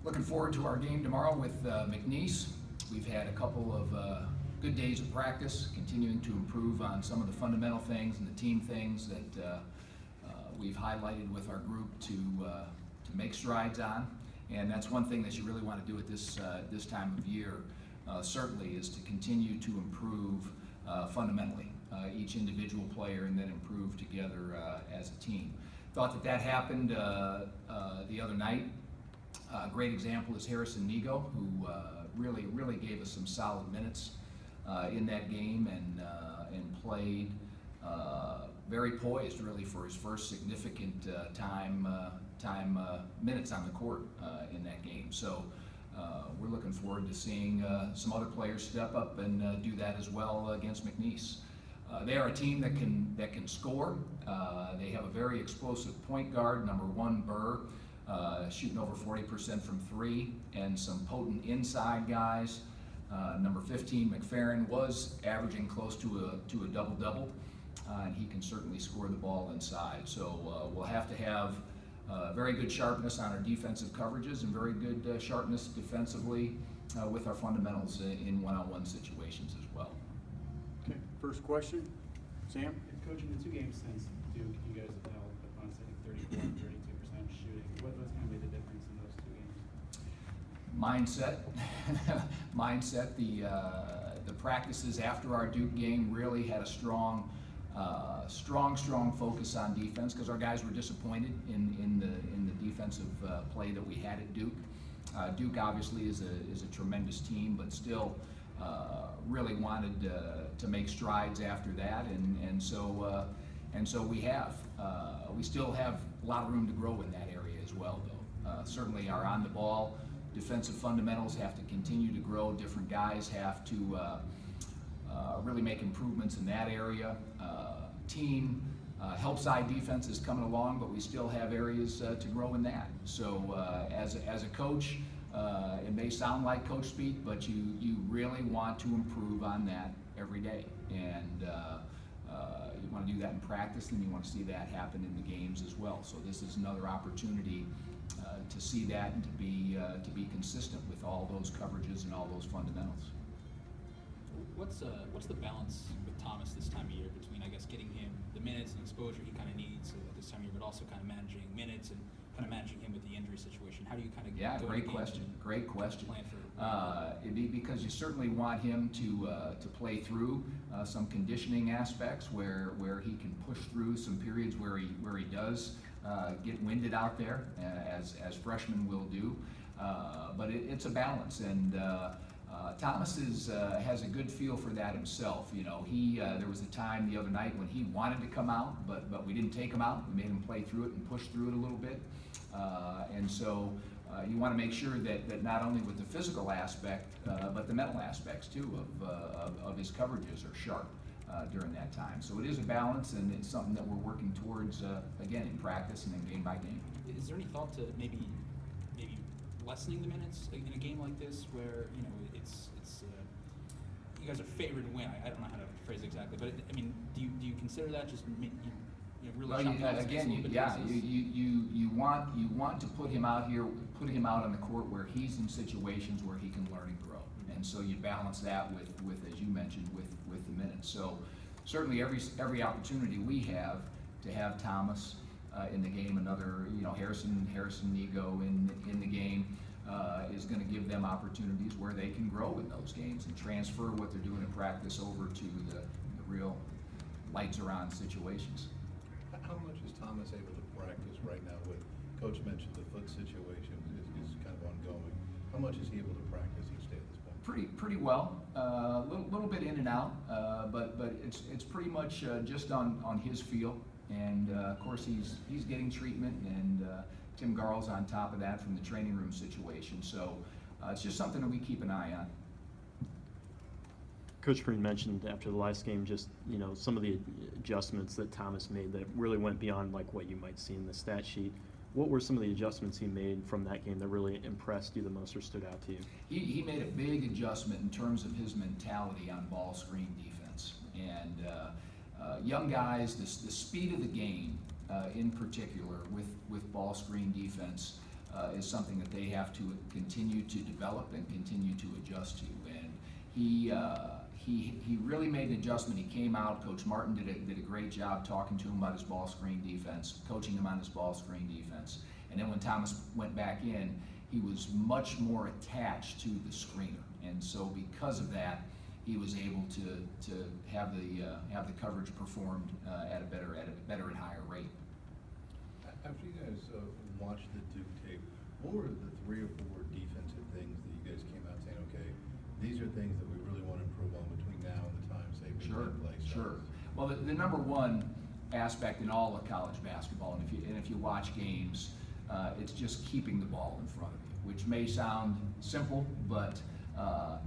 Looking forward to our game tomorrow with McNeese. We've had a couple of good days of practice, continuing to improve on some of the fundamental things and the team things that we've highlighted with our group to make strides on. And that's one thing that you really want to do at this time of year, certainly, is to continue to improve fundamentally, each individual player, and then improve together as a team. Thought that happened the other night. A great example is Harrison Nego, who really gave us some solid minutes in that game and played very poised really for his first significant minutes on the court in that game. So we're looking forward to seeing some other players step up and do that as well against McNeese. They are a team that can score. They have a very explosive point guard, number 1 Burr, shooting over 40% from 3, and some potent inside guys. Number 15 McFerrin was averaging close to a double-double, and he can certainly score the ball inside. So we'll have to have very good sharpness on our defensive coverages and very good sharpness defensively with our fundamentals in one-on-one situations as well. Okay, first question, Sam? Coach, in the 2 games since Duke, you guys have held opponents, I think, 34 and 32% shooting. What's going to be the difference in those 2 games? Mindset. The practices after our Duke game really had a strong focus on defense, because our guys were disappointed in the defensive play that we had at Duke. Duke obviously is a tremendous team, but still really wanted to make strides after that, and so we have. We still have a lot of room to grow in that area as well, though. Certainly our on the ball defensive fundamentals have to continue to grow. Different guys have to really make improvements in that area. Team help side defense is coming along, but we still have areas to grow in that. So as a coach, it may sound like coach speak, but you really want to improve on that every day, and you want to do that in practice, and you want to see that happen in the games as well. So this is another opportunity to see that and to be consistent with all those coverages and all those fundamentals. What's the balance with Thomas this time of year between, I guess, getting him the minutes and exposure he kind of needs this time of year, but also kind of managing minutes and kind of managing him with the injury situation? How do you kind of Great question. Plan for because you certainly want him to play through some conditioning aspects where he can push through some periods where he does get winded out there, as freshmen will do. But it's a balance, and Thomas has a good feel for that himself. You know, there was a time the other night when he wanted to come out, but we didn't take him out. We made him play through it and push through it a little bit. And so you want to make sure that not only with the physical aspect, but the mental aspects too of his coverages are sharp during that time. So it is a balance, and it's something that we're working towards again in practice and then game by game. Is there any thought to maybe lessening the minutes in a game like this, where it's you guys are favored to win? I don't know how to phrase it exactly, but I mean, do you consider that just really? Well, you want to put him out on the court where he's in situations where he can learn and grow, and so you balance that with as you mentioned with the minutes. So certainly every opportunity we have to have Thomas in the game, another Harrison Nego in the game is going to give them opportunities where they can grow in those games and transfer what they're doing in practice over to the real lights are on situations. How much is Thomas able to practice right now? With Coach mentioned the foot situation is kind of ongoing. How much is he able to practice each day at this point? Pretty well. Little bit in and out, but it's pretty much just on his feel. And of course he's getting treatment, and Tim Garl's on top of that from the training room situation. So it's just something that we keep an eye on. Coach Breen mentioned after the last game just some of the adjustments that Thomas made that really went beyond like what you might see in the stat sheet. What were some of the adjustments he made from that game that really impressed you the most or stood out to you? He made a big adjustment in terms of his mentality on ball screen defense, and young guys, the speed of the game in particular with ball screen defense is something that they have to continue to develop and continue to adjust to. And he really made an adjustment. He came out, Coach Martin did a great job talking to him about his ball screen defense, coaching him on his ball screen defense. And then when Thomas went back in, he was much more attached to the screener. And so because of that, he was able to have the coverage performed at a better and higher rate. After you guys watched the Duke tape, what were the 3 or 4 defensive things that you guys came out saying, okay, these are things that we really want to improve on between now and the time, say, we play? Sure. Well, the number one aspect in all of college basketball, and if you watch games, it's just keeping the ball in front of you, which may sound simple, but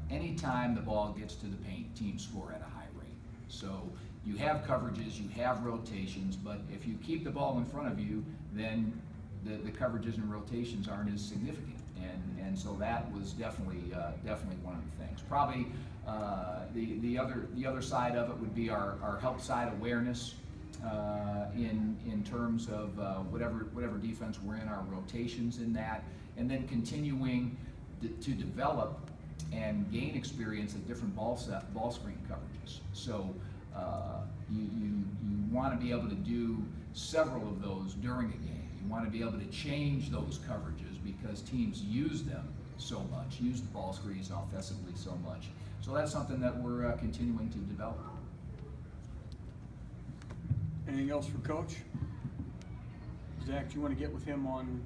anytime the ball gets to the paint, teams score at a high rate. So you have coverages, you have rotations, but if you keep the ball in front of you, then the coverages and rotations aren't as significant. And so that was definitely one of the things. Probably the other side of it would be our help side awareness in terms of whatever defense we're in, our rotations in that, and then continuing to develop and gain experience at different ball screen coverages. So you want to be able to do several of those during a game. You want to be able to change those coverages because teams use them so much, use the ball screens offensively so much. So that's something that we're continuing to develop. Anything else for Coach? Zach, do you want to get with him on